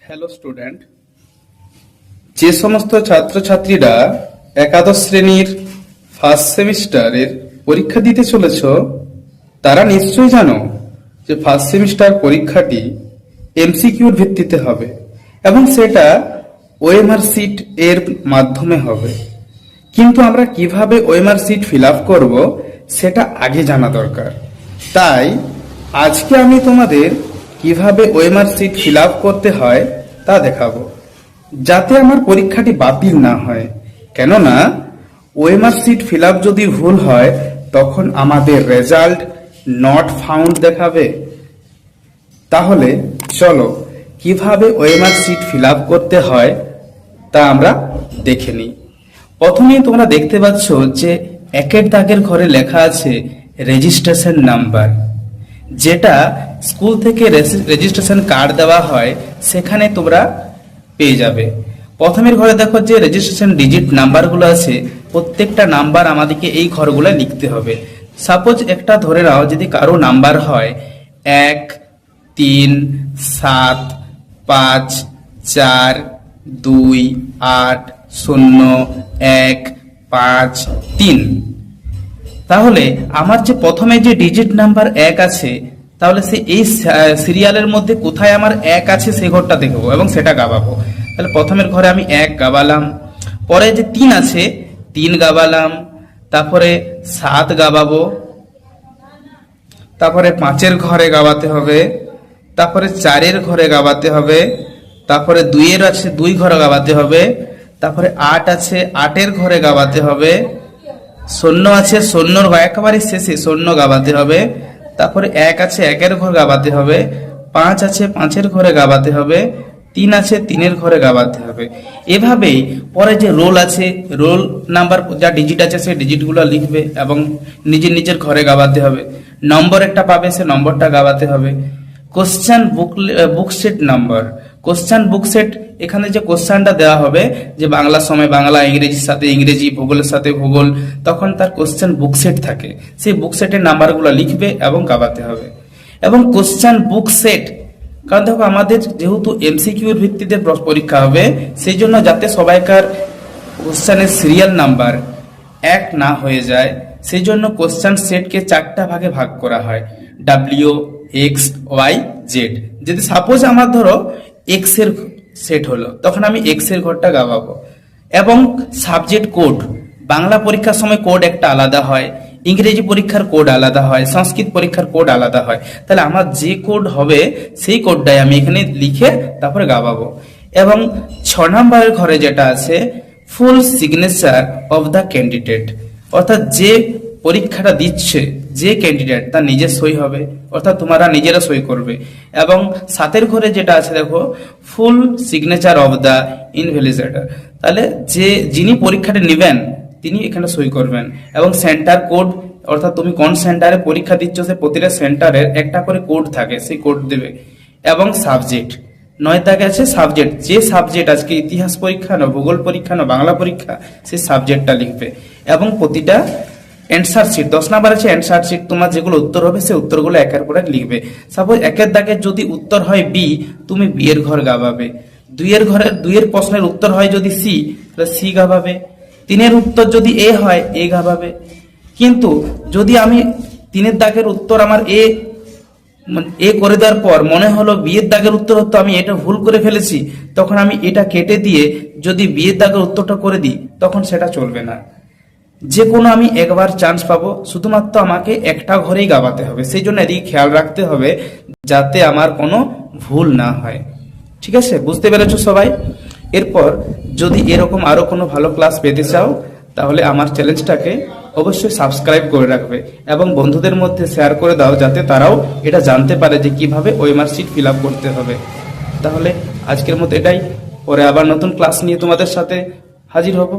Hello student, যে সমস্ত ছাত্রছাত্রীরা একাদশ শ্রেণীর ফার্স্ট সেমিস্টারের পরীক্ষা দিতে চলেছ তারা নিশ্চয়ই জানো যে ফার্স্ট সেমিস্টার পরীক্ষাটি এমসিকিউর ভিত্তিতে হবে এবং সেটা ওএমআর শিট এর মাধ্যমে হবে। কিন্তু আমরা কিভাবে ওএমআর শিট ফিল আপ করবো সেটা আগে জানা দরকার। তাই আজকে আমি তোমাদের কিভাবে ওএমআর শিট ফিল আপ করতে হয় তা দেখাবো, যাতে আমার পরীক্ষাটি বাতিল না হয়। কেননা ওএমআর শিট ফিল আপ যদি ভুল হয় তখন আমাদের রেজাল্ট নট ফাউন্ড দেখাবে। তাহলে চলো কিভাবে ওএমআর শিট ফিল আপ করতে হয় তা আমরা দেখে নিই। প্রথমেই তোমরা দেখতে পাচ্ছ যে একের দাগের ঘরে লেখা আছে রেজিস্ট্রেশন নাম্বার, যেটা স্কুল থেকে রেজিস্ট্রেশন কার্ড দেওয়া হয় সেখানে তোমরা পেয়ে যাবে। প্রথমের ঘরে দেখো যে রেজিস্ট্রেশন ডিজিট নাম্বারগুলো আছে, প্রত্যেকটা নাম্বার আমাদেরকে এই ঘরগুলো লিখতে হবে। সাপোজ একটা ধরে নাও যদি কারো নাম্বার হয় 1 3 7 5 4 2 8 0 1 5 3, তাহলে আমার যে প্রথমে যে ডিজিট নাম্বার 1 আছে, তাহলে সে এই সিরিয়ালের মধ্যে কোথায় আমার 1 আছে সেই ঘরটা দেখবো এবং সেটা গাবাবো। তাহলে প্রথমের ঘরে আমি 1 গাবালাম, পরে যে 3 আছে 3 গাবালাম, তারপরে 7 গাবাবো, তারপরে 5-এর ঘরে গাবাতে হবে, তারপরে 4-এর ঘরে গাবাতে হবে, তারপরে 2-এর আছে 2 ঘরে গাবাতে হবে, তারপরে 8 আছে 8-এর ঘরে গাবাতে হবে, 0 আছে 0 একেবারে শেষে 0 গাবাতে হবে, তারপরে 1 আছে 1-এর ঘর গাবাতে হবে, 5 আছে 5-এর ঘরে গাবাতে হবে, 3 আছে 3-এর ঘরে গাবাতে হবে। এভাবেই পরে যে রোল আছে, রোল নাম্বার যা ডিজিট আছে সেই ডিজিটগুলো লিখবে এবং নিজের নিজের ঘরে গাবাতে হবে। নম্বর একটা পাবে, সে নম্বরটা গাবাতে হবে। কোশ্চেন বুক সেট নাম্বার, কোশ্চেন বুক সেট, এখানে যে কোশ্চেনটা দেওয়া হবে যে বাংলার সময় বাংলা, ইংরেজির সাথে ইংরেজি, ভূগোলের সাথে ভূগোল, তখন তার কোশ্চেন বুক সেট থাকে, সেই বুক সেটের নাম্বারগুলো লিখবে এবং গাবাতে হবে। এবং কোশ্চেন বুক সেট, কারণ দেখো আমাদের যেহেতু এমসিকিউর ভিত্তিতে পরীক্ষা হবে, সেই জন্য যাতে সবাইকার কোশ্চেনের সিরিয়াল নাম্বার 1 না হয়ে যায়, সেই জন্য কোশ্চেন সেটকে 4টা ভাগে ভাগ করা হয়, ডাব্লিউ, এক্স, ওয়াই, জেড। যদি সাপোজ আমার ধরো এক্স এর সেট হলো, তখন আমি এক্স এর ঘরটা গাবাবো। এবং সাবজেক্ট কোড, বাংলা পরীক্ষার সময় কোড একটা আলাদা হয়, ইংরেজি পরীক্ষার কোড আলাদা হয়, সংস্কৃত পরীক্ষার কোড আলাদা হয়। তাহলে আমার যে কোড হবে সেই কোডটাই আমি এখানে লিখে তারপরে গাবাবো। এবং 6 নম্বরের ঘরে যেটা আছে full signature of the candidate, অর্থাৎ যে পরীক্ষাটা দিচ্ছে যে ক্যান্ডিডেট তার নিজের সই হবে, অর্থাৎ তোমরা নিজেরা সই করবে। এবং 7-এর ঘরে যেটা আছে দেখো ফুল সিগনেচার অফ দ্য ইনভ্যালিডেটর, তাহলে যিনি পরীক্ষাটা নেবেন তিনি এখানে সই করবেন। এবং সেন্টার কোড, অর্থাৎ তুমি কোন সেন্টারে পরীক্ষা দিচ্ছ সে প্রতিটা সেন্টারের একটা করে কোড থাকে, সেই কোড দেবে। এবং সাবজেক্ট, 9 দাগে আছে সাবজেক্ট, যে সাবজেক্ট আজকে ইতিহাস পরীক্ষা না, ভূগোল পরীক্ষা না, বাংলা পরীক্ষা, সেই সাবজেক্টটা লিখবে। এবং প্রতিটা অ্যান্সার শিট, 10 নাম্বার আছে অ্যান্সার শিট, তোমার যেগুলো উত্তর হবে সেই উত্তরগুলো একের পর এক লিখবে। সাপোজ 1-এর দাগের যদি উত্তর হয় বি, তুমি বি এর ঘর গাবাবে। 2-এর প্রশ্নের উত্তর হয় যদি সি, তাহলে সি গাবাবে। 3-এর উত্তর যদি এ হয় এ গাবাবে। কিন্তু যদি আমি 3-এর দাগের উত্তর আমার এ করে দেওয়ার পর মনে হলো বি এর দাগের উত্তর হতো, আমি এটা ভুল করে ফেলেছি, তখন আমি এটা কেটে দিয়ে যদি বি এর দাগের উত্তরটা করে দিই তখন সেটা চলবে না। যে কোনো আমি একবার চান্স পাবো, শুধুমাত্র আমাকে একটা ঘরেই গাবাতে হবে। সেই জন্য এদিকে খেয়াল রাখতে হবে যাতে আমার কোনো ভুল না হয়। ঠিক আছে, বুঝতে পেরেছো সবাই? এরপর যদি এরকম আরো কোনো ভালো ক্লাস পেতে চাও তাহলে আমার চ্যানেলটাকে অবশ্যই সাবস্ক্রাইব করে রাখবে এবং বন্ধুদের মধ্যে শেয়ার করে দাও, যাতে তারাও এটা জানতে পারে যে কিভাবে ওএমআর শিট ফিল আপ করতে হবে। তাহলে আজকের মতো এটাই, পরে আবার নতুন ক্লাস নিয়ে তোমাদের সাথে হাজির হব।